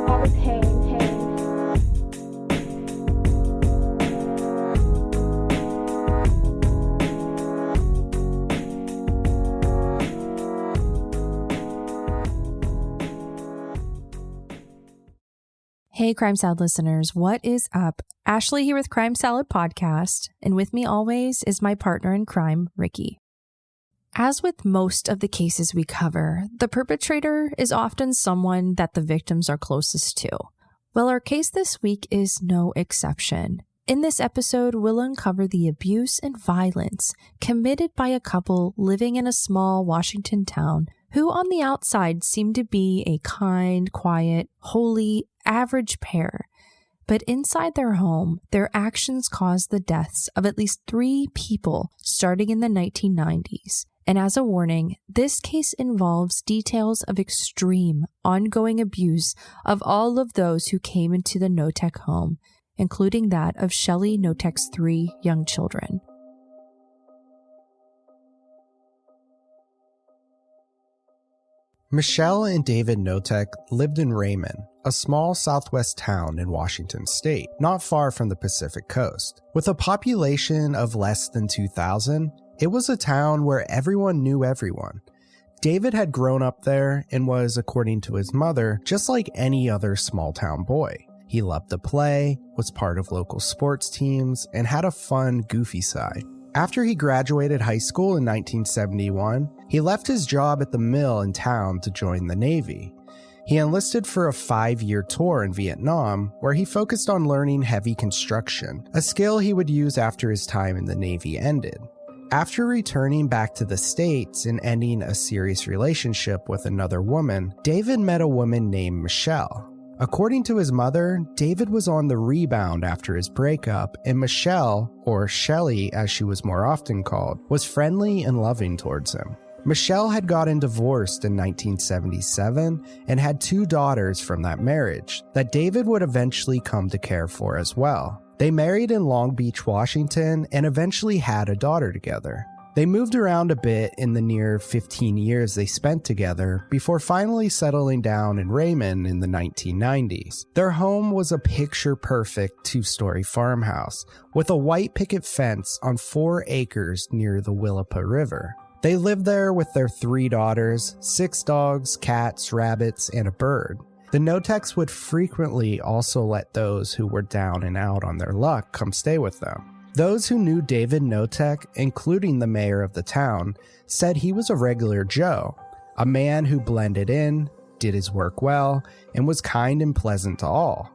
all the pain. Hey, Crime Salad listeners, what is up? Ashley here with Crime Salad Podcast, and with me always is my partner in crime, Ricky. As with most of the cases we cover, the perpetrator is often someone that the victims are closest to. Well, our case this week is no exception. In this episode, we'll uncover the abuse and violence committed by a couple living in a small Washington town who on the outside seemed to be a kind, quiet, holy, average pair. But inside their home, their actions caused the deaths of at least 3 people starting in the 1990s. And as a warning, this case involves details of extreme, ongoing abuse of all of those who came into the Knote home, including that of Shelley Knote's 3 young children. Michelle and David Knote lived in Raymond, a small southwest town in Washington state, not far from the Pacific coast. With a population of less than 2,000, it was a town where everyone knew everyone. David had grown up there and was, according to his mother, just like any other small-town boy. He loved to play, was part of local sports teams, and had a fun, goofy side. After he graduated high school in 1971, he left his job at the mill in town to join the Navy. He enlisted for a 5-year tour in Vietnam, where he focused on learning heavy construction, a skill he would use after his time in the Navy ended. After returning back to the States and ending a serious relationship with another woman, David met a woman named Michelle. According to his mother, David was on the rebound after his breakup, and Michelle, or Shelley as she was more often called, was friendly and loving towards him. Michelle had gotten divorced in 1977 and had 2 daughters from that marriage that David would eventually come to care for as well. They married in Long Beach, Washington, and eventually had a daughter together. They moved around a bit in the near 15 years they spent together before finally settling down in Raymond in the 1990s. Their home was a picture-perfect 2-story farmhouse with a white picket fence on 4 acres near the Willapa River. They lived there with their 3 daughters, 6 dogs, cats, rabbits, and a bird. The Knotes would frequently also let those who were down and out on their luck come stay with them. Those who knew David Knote, including the mayor of the town, said he was a regular Joe, a man who blended in, did his work well, and was kind and pleasant to all.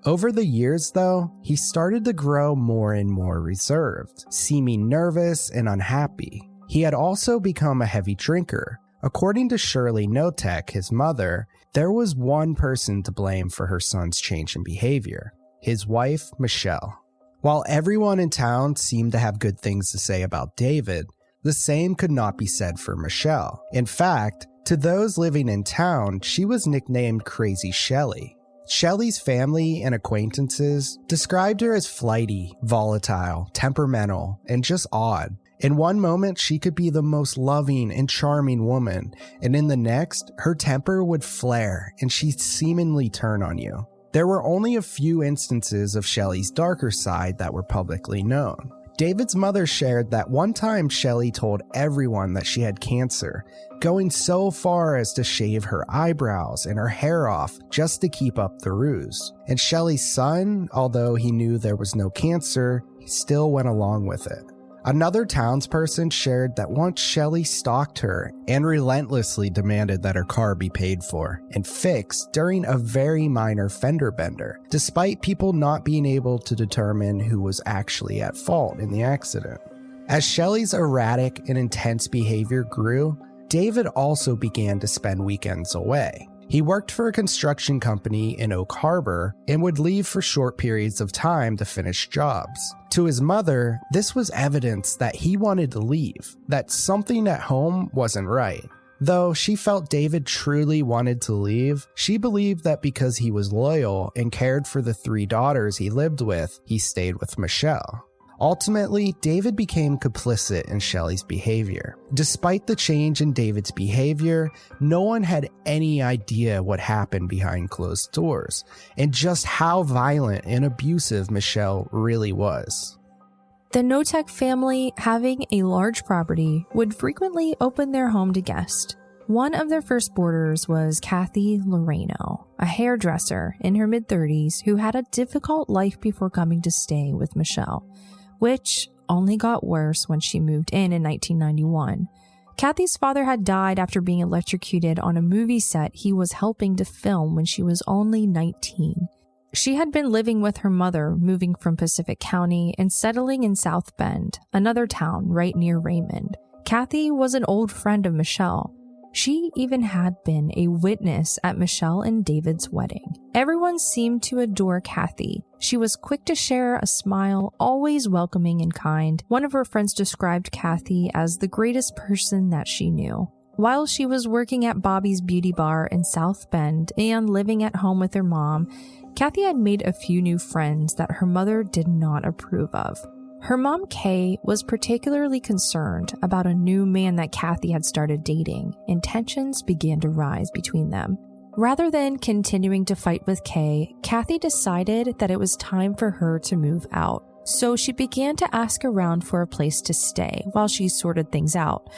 Over the years, though, he started to grow more and more reserved, seeming nervous and unhappy. He had also become a heavy drinker. According to Shirley Knote, his mother, there was one person to blame for her son's change in behavior: his wife, Michelle. While everyone in town seemed to have good things to say about David, the same could not be said for Michelle. In fact, to those living in town, she was nicknamed Crazy Shelley. Shelley's family and acquaintances described her as flighty, volatile, temperamental, and just odd. In one moment, she could be the most loving and charming woman, and in the next, her temper would flare and she'd seemingly turn on you. There were only a few instances of Shelley's darker side that were publicly known. David's mother shared that one time Shelley told everyone that she had cancer, going so far as to shave her eyebrows and her hair off just to keep up the ruse. And Shelley's son, although he knew there was no cancer, he still went along with it. Another townsperson shared that once Shelley stalked her and relentlessly demanded that her car be paid for and fixed during a very minor fender bender, despite people not being able to determine who was actually at fault in the accident. As Shelley's erratic and intense behavior grew, David also began to spend weekends away. He worked for a construction company in Oak Harbor and would leave for short periods of time to finish jobs. To his mother, this was evidence that he wanted to leave, that something at home wasn't right. Though she felt David truly wanted to leave, she believed that because he was loyal and cared for the 3 daughters he lived with, he stayed with Michelle. Ultimately, David became complicit in Shelley's behavior. Despite the change in David's behavior, no one had any idea what happened behind closed doors and just how violent and abusive Michelle really was. The Knote family, having a large property, would frequently open their home to guests. One of their first boarders was Kathy Loreno, a hairdresser in her mid-30s who had a difficult life before coming to stay with Michelle, which only got worse when she moved in 1991. Kathy's father had died after being electrocuted on a movie set he was helping to film when she was only 19. She had been living with her mother, moving from Pacific County and settling in South Bend, another town right near Raymond. Kathy was an old friend of Michelle. She even had been a witness at Michelle and David's wedding. Everyone seemed to adore Kathy. She was quick to share a smile, always welcoming and kind. One of her friends described Kathy as the greatest person that she knew. While she was working at Bobby's Beauty Bar in South Bend and living at home with her mom, Kathy had made a few new friends that her mother did not approve of. Her mom, Kay, was particularly concerned about a new man that Kathy had started dating, and tensions began to rise between them. Rather than continuing to fight with Kay, Kathy decided that it was time for her to move out. So she began to ask around for a place to stay while she sorted things out.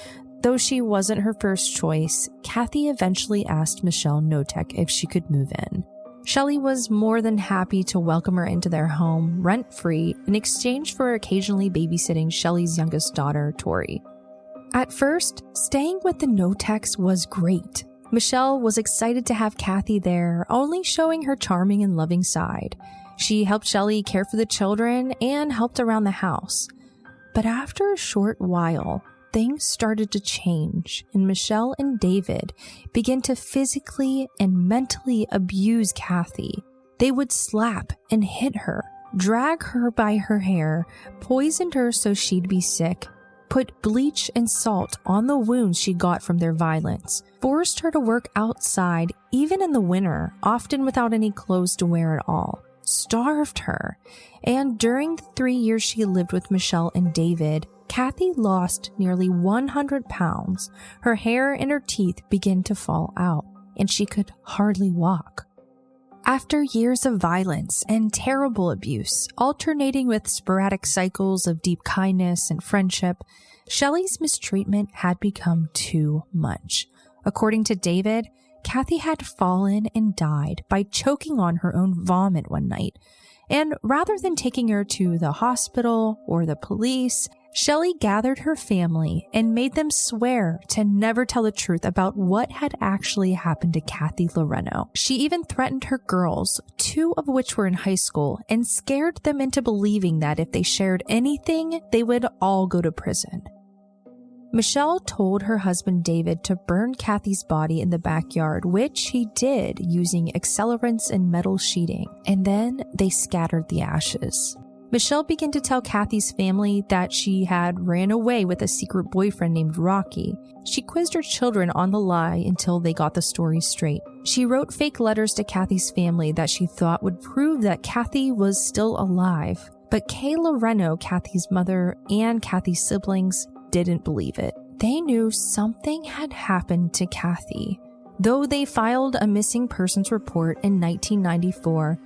Though she wasn't her first choice, Kathy eventually asked Michelle Knote if she could move in. Shelley was more than happy to welcome her into their home, rent-free, in exchange for occasionally babysitting Shelley's youngest daughter, Tori. At first, staying with the Knotes was great. Michelle was excited to have Kathy there, only showing her charming and loving side. She helped Shelley care for the children and helped around the house. But after a short while, things started to change, and Michelle and David began to physically and mentally abuse Kathy. They would slap and hit her, drag her by her hair, poisoned her so she'd be sick, put bleach and salt on the wounds she got from their violence, forced her to work outside even in the winter, often without any clothes to wear at all, starved her, and during the 3 years she lived with Michelle and David, Kathy lost nearly 100 pounds. Her hair and her teeth began to fall out, and she could hardly walk. After years of violence and terrible abuse, alternating with sporadic cycles of deep kindness and friendship, Shelley's mistreatment had become too much. According to David, Kathy had fallen and died by choking on her own vomit one night. And rather than taking her to the hospital or the police, Shelley gathered her family and made them swear to never tell the truth about what had actually happened to Kathy Loreno. She even threatened her girls, 2 of which were in high school, and scared them into believing that if they shared anything, they would all go to prison. Michelle told her husband David to burn Kathy's body in the backyard, which he did using accelerants and metal sheeting, and then they scattered the ashes. Michelle began to tell Kathy's family that she had ran away with a secret boyfriend named Rocky. She quizzed her children on the lie until they got the story straight. She wrote fake letters to Kathy's family that she thought would prove that Kathy was still alive. But Kay Loreno, Kathy's mother, and Kathy's siblings didn't believe it. They knew something had happened to Kathy. Though they filed a missing persons report in 1994,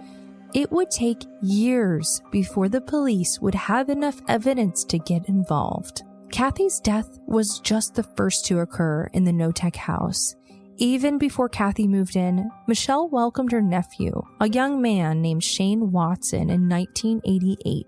it would take years before the police would have enough evidence to get involved. Kathy's death was just the first to occur in the Knote house. Even before Kathy moved in, Michelle welcomed her nephew, a young man named Shane Watson, in 1988.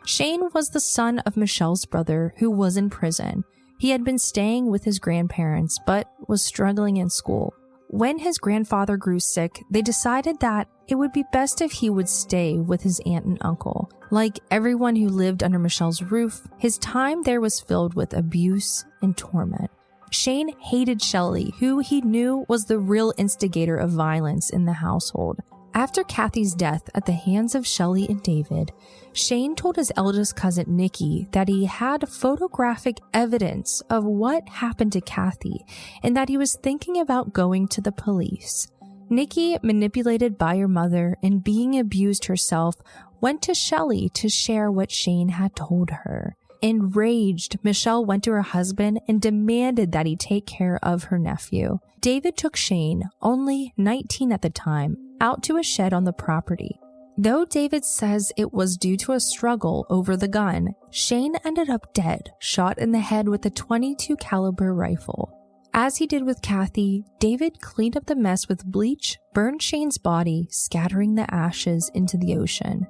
Shane was the son of Michelle's brother who was in prison. He had been staying with his grandparents but was struggling in school. When his grandfather grew sick, they decided that it would be best if he would stay with his aunt and uncle. Like everyone who lived under Michelle's roof, his time there was filled with abuse and torment. Shane hated Shelley, who he knew was the real instigator of violence in the household. After Kathy's death at the hands of Shelley and David, Shane told his eldest cousin Nikki that he had photographic evidence of what happened to Kathy and that he was thinking about going to the police. Nikki, manipulated by her mother and being abused herself, went to Shelley to share what Shane had told her. Enraged, Michelle went to her husband and demanded that he take care of her nephew. David took Shane, only 19 at the time, out to a shed on the property. Though David says it was due to a struggle over the gun, Shane ended up dead, shot in the head with a .22 caliber rifle. As he did with Kathy, David cleaned up the mess with bleach, burned Shane's body, scattering the ashes into the ocean.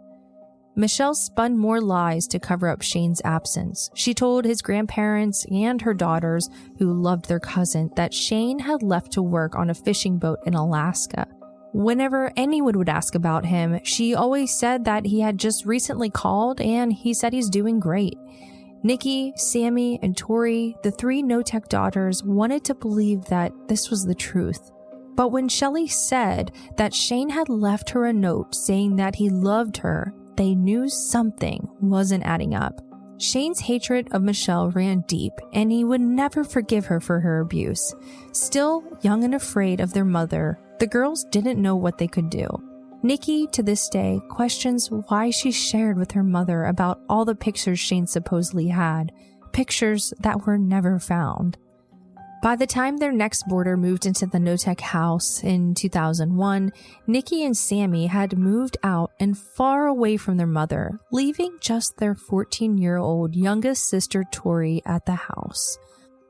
Michelle spun more lies to cover up Shane's absence. She told his grandparents and her daughters, who loved their cousin, that Shane had left to work on a fishing boat in Alaska. Whenever anyone would ask about him, she always said that he had just recently called and he said he's doing great. Nikki, Sammy, and Tori, the three Knote daughters, wanted to believe that this was the truth. But when Shelley said that Shane had left her a note saying that he loved her, they knew something wasn't adding up. Shane's hatred of Michelle ran deep, and he would never forgive her for her abuse. Still young and afraid of their mother, the girls didn't know what they could do. Nikki, to this day, questions why she shared with her mother about all the pictures Shane supposedly had, pictures that were never found. By the time their next boarder moved into the Knote house in 2001, Nikki and Sammy had moved out and far away from their mother, leaving just their 14-year-old youngest sister Tori at the house.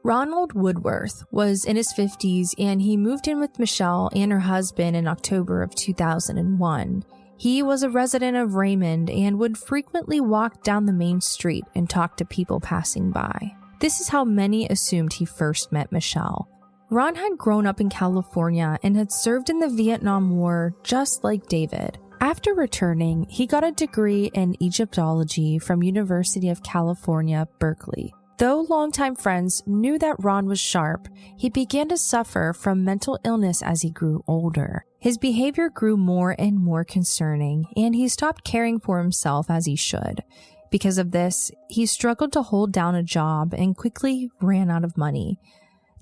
Ronald Woodworth was in his 50s and he moved in with Michelle and her husband in October of 2001. He was a resident of Raymond and would frequently walk down the main street and talk to people passing by. This is how many assumed he first met Michelle. Ron had grown up in California and had served in the Vietnam War just like David. After returning, he got a degree in Egyptology from University of California, Berkeley. Though longtime friends knew that Ron was sharp, he began to suffer from mental illness as he grew older. His behavior grew more and more concerning, and he stopped caring for himself as he should. Because of this, he struggled to hold down a job and quickly ran out of money.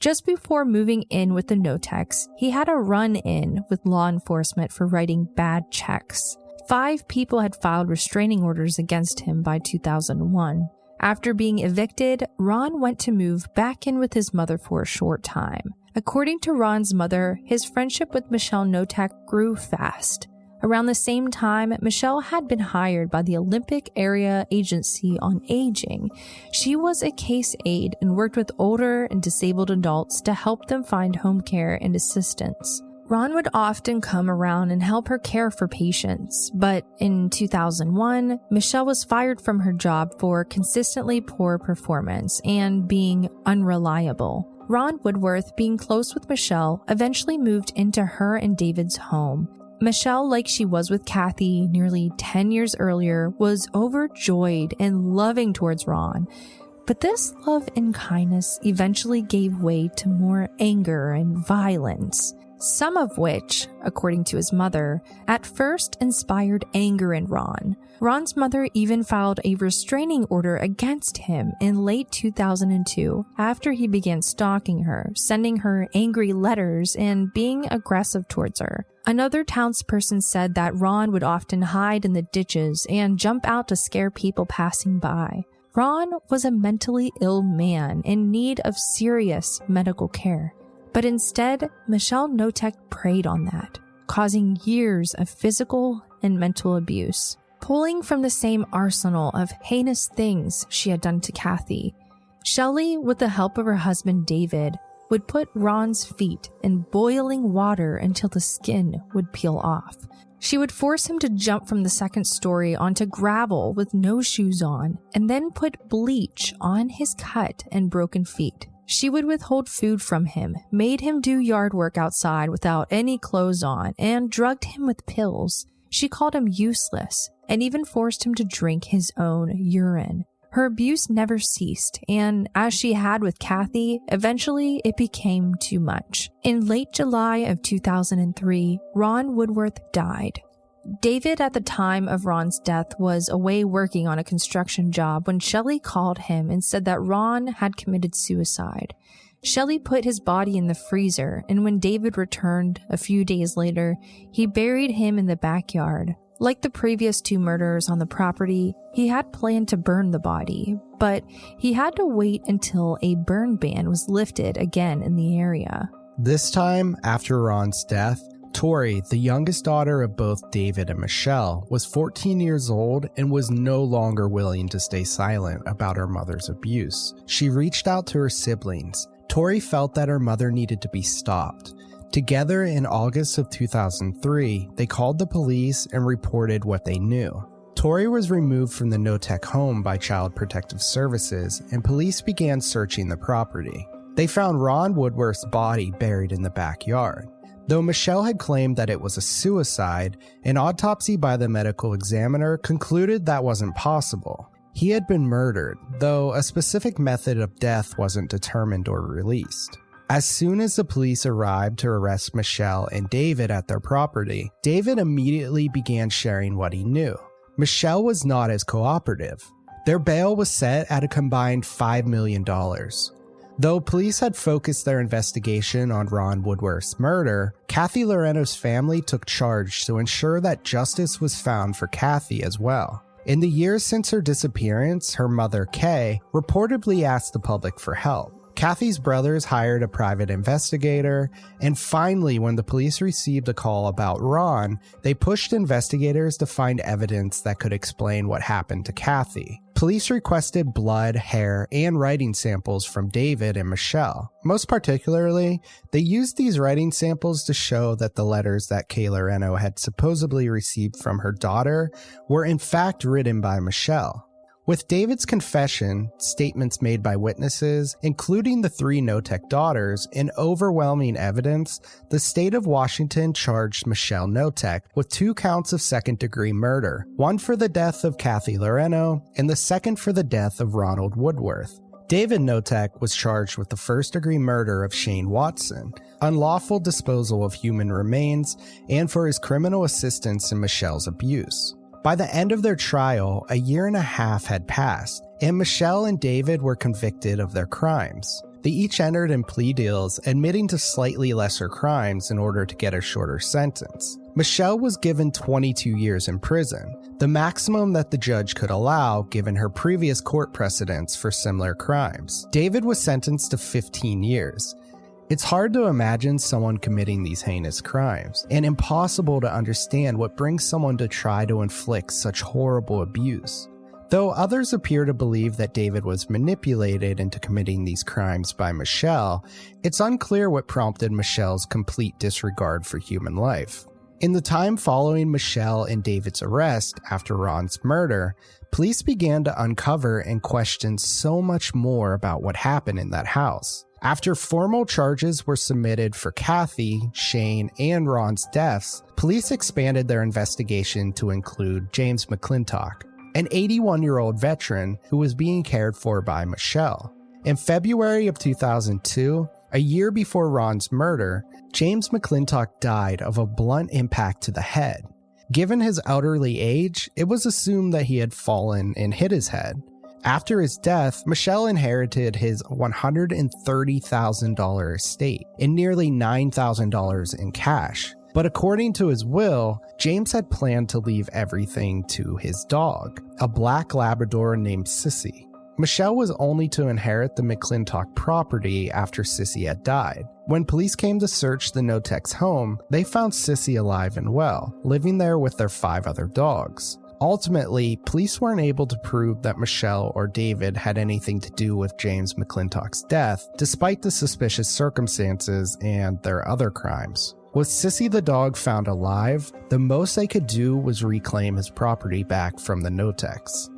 Just before moving in with the Knotes, he had a run-in with law enforcement for writing bad checks. 5 people had filed restraining orders against him by 2001. After being evicted, Ron went to move back in with his mother for a short time. According to Ron's mother, his friendship with Michelle Knote grew fast. Around the same time, Michelle had been hired by the Olympic Area Agency on Aging. She was a case aide and worked with older and disabled adults to help them find home care and assistance. Ron would often come around and help her care for patients, but in 2001, Michelle was fired from her job for consistently poor performance and being unreliable. Ron Woodworth, being close with Michelle, eventually moved into her and David's home. Michelle, like she was with Kathy nearly 10 years earlier, was overjoyed and loving towards Ron. But this love and kindness eventually gave way to more anger and violence, some of which, according to his mother, at first inspired anger in Ron. Ron's mother even filed a restraining order against him in late 2002 after he began stalking her, sending her angry letters, and being aggressive towards her. Another townsperson said that Ron would often hide in the ditches and jump out to scare people passing by. Ron was a mentally ill man in need of serious medical care. But instead, Michelle Knote preyed on that, causing years of physical and mental abuse. Pulling from the same arsenal of heinous things she had done to Kathy, Shelley, with the help of her husband David, would put Ron's feet in boiling water until the skin would peel off. She would force him to jump from the second story onto gravel with no shoes on, and then put bleach on his cut and broken feet. She would withhold food from him, made him do yard work outside without any clothes on, and drugged him with pills. She called him useless, and even forced him to drink his own urine. Her abuse never ceased, and as she had with Kathy, eventually it became too much. In late July of 2003, Ron Woodworth died. David, at the time of Ron's death, was away working on a construction job when Shelley called him and said that Ron had committed suicide. Shelley put his body in the freezer, and when David returned a few days later, he buried him in the backyard, Like the previous 2 murders on the property, he had planned to burn the body, but he had to wait until a burn ban was lifted again in the area. This time, after Ron's death, Tori, the youngest daughter of both David and Michelle, was 14 years old and was no longer willing to stay silent about her mother's abuse. She reached out to her siblings. Tori felt that her mother needed to be stopped. Together in August of 2003, they called the police and reported what they knew. Tori was removed from the Knote home by Child Protective Services, and police began searching the property. They found Ron Woodworth's body buried in the backyard. Though Michelle had claimed that it was a suicide, an autopsy by the medical examiner concluded that wasn't possible. He had been murdered, though a specific method of death wasn't determined or released. As soon as the police arrived to arrest Michelle and David at their property, David immediately began sharing what he knew. Michelle was not as cooperative. Their bail was set at a combined $5 million. Though police had focused their investigation on Ron Woodworth's murder, Kathy Loreno's family took charge to ensure that justice was found for Kathy as well. In the years since her disappearance, her mother, Kay, reportedly asked the public for help. Kathy's brothers hired a private investigator, and finally, when the police received a call about Ron, they pushed investigators to find evidence that could explain what happened to Kathy. Police requested blood, hair, and writing samples from David and Michelle. Most particularly, they used these writing samples to show that the letters that Kay Loreno had supposedly received from her daughter were in fact written by Michelle. With David's confession, statements made by witnesses, including the 3 Knote daughters, and overwhelming evidence, the state of Washington charged Michelle Knote with 2 counts of second-degree murder, one for the death of Kathy Loreno, and the second for the death of Ronald Woodworth. David Knote was charged with the first-degree murder of Shane Watson, unlawful disposal of human remains, and for his criminal assistance in Michelle's abuse. By the end of their trial, a year and a half had passed, and Michelle and David were convicted of their crimes. They each entered in plea deals, admitting to slightly lesser crimes in order to get a shorter sentence. Michelle was given 22 years in prison, the maximum that the judge could allow given her previous court precedents for similar crimes. David was sentenced to 15 years. It's hard to imagine someone committing these heinous crimes, and impossible to understand what brings someone to try to inflict such horrible abuse. Though others appear to believe that David was manipulated into committing these crimes by Michelle, it's unclear what prompted Michelle's complete disregard for human life. In the time following Michelle and David's arrest after Ron's murder, police began to uncover and question so much more about what happened in that house. After formal charges were submitted for Kathy, Shane, and Ron's deaths, police expanded their investigation to include James McClintock, an 81-year-old veteran who was being cared for by Michelle. In February of 2002, a year before Ron's murder, James McClintock died of a blunt impact to the head. Given his elderly age, it was assumed that he had fallen and hit his head. After his death, Michelle inherited his $130,000 estate and nearly $9,000 in cash. But according to his will, James had planned to leave everything to his dog, a black Labrador named Sissy. Michelle was only to inherit the McClintock property after Sissy had died. When police came to search the Knote's home, they found Sissy alive and well, living there with their 5 other dogs. Ultimately, police weren't able to prove that Michelle or David had anything to do with James McClintock's death, despite the suspicious circumstances and their other crimes. With Sissy the dog found alive, the most they could do was reclaim his property back from the Knotes.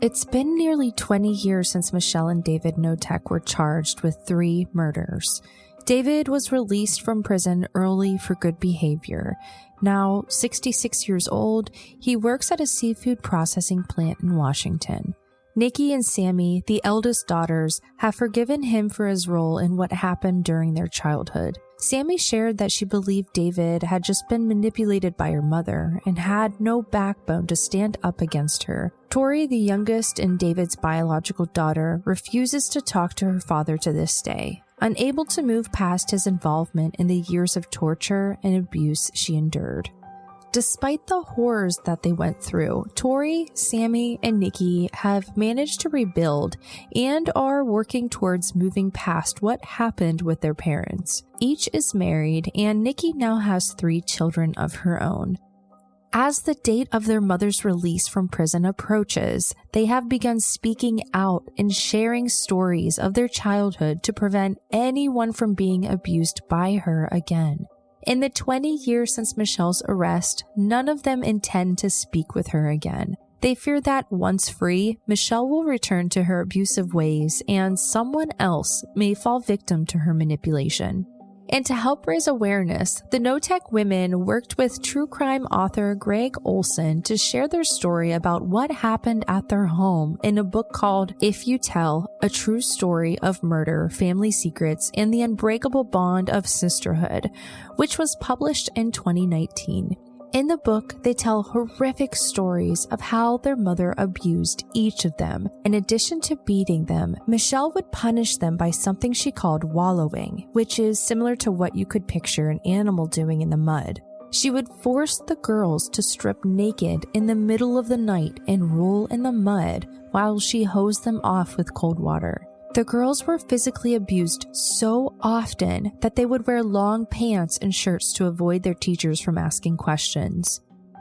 It's been nearly 20 years since Michelle and David Knote were charged with 3 murders. David was released from prison early for good behavior. Now 66 years old, he works at a seafood processing plant in Washington. Nikki and Sammy, the eldest daughters, have forgiven him for his role in what happened during their childhood. Sammy shared that she believed David had just been manipulated by her mother and had no backbone to stand up against her. Tori, the youngest and David's biological daughter, refuses to talk to her father to this day, unable to move past his involvement in the years of torture and abuse she endured. Despite the horrors that they went through, Tori, Sammy, and Nikki have managed to rebuild and are working towards moving past what happened with their parents. Each is married, and Nikki now has 3 children of her own. As the date of their mother's release from prison approaches, they have begun speaking out and sharing stories of their childhood to prevent anyone from being abused by her again. In the 20 years since Michelle's arrest, none of them intend to speak with her again. They fear that once free, Michelle will return to her abusive ways and someone else may fall victim to her manipulation. And to help raise awareness, the Knote women worked with true crime author Greg Olson to share their story about what happened at their home in a book called If You Tell, A True Story of Murder, Family Secrets, and the Unbreakable Bond of Sisterhood, which was published in 2019. In the book, they tell horrific stories of how their mother abused each of them. In addition to beating them, Michelle would punish them by something she called wallowing, which is similar to what you could picture an animal doing in the mud. She would force the girls to strip naked in the middle of the night and roll in the mud while she hosed them off with cold water. The girls were physically abused so often that they would wear long pants and shirts to avoid their teachers from asking questions.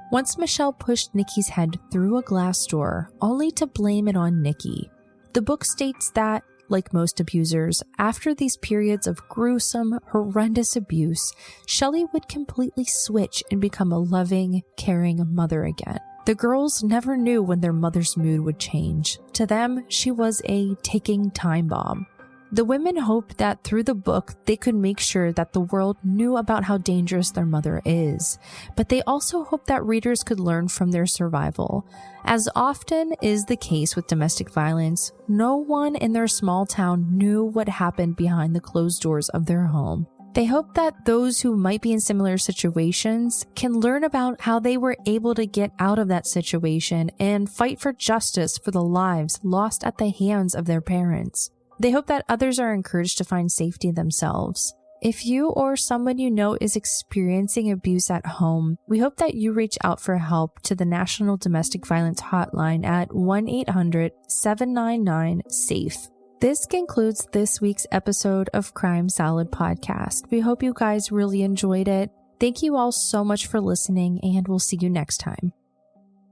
Once Michelle pushed Nikki's head through a glass door, only to blame it on Nikki. The book states that, like most abusers, after these periods of gruesome, horrendous abuse, Shelley would completely switch and become a loving, caring mother again. The girls never knew when their mother's mood would change. To them, she was a ticking time bomb. The women hoped that through the book, they could make sure that the world knew about how dangerous their mother is. But they also hoped that readers could learn from their survival. As often is the case with domestic violence, no one in their small town knew what happened behind the closed doors of their home. They hope that those who might be in similar situations can learn about how they were able to get out of that situation and fight for justice for the lives lost at the hands of their parents. They hope that others are encouraged to find safety themselves. If you or someone you know is experiencing abuse at home, we hope that you reach out for help to the National Domestic Violence Hotline at 1-800-799-SAFE. This concludes this week's episode of Crime Salad Podcast. We hope you guys really enjoyed it. Thank you all so much for listening, and we'll see you next time.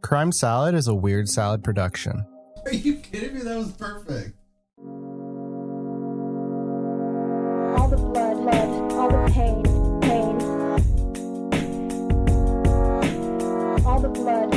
Crime Salad is a Weird Salad production. Are you kidding me? That was perfect. All the blood, all the pain. All the blood.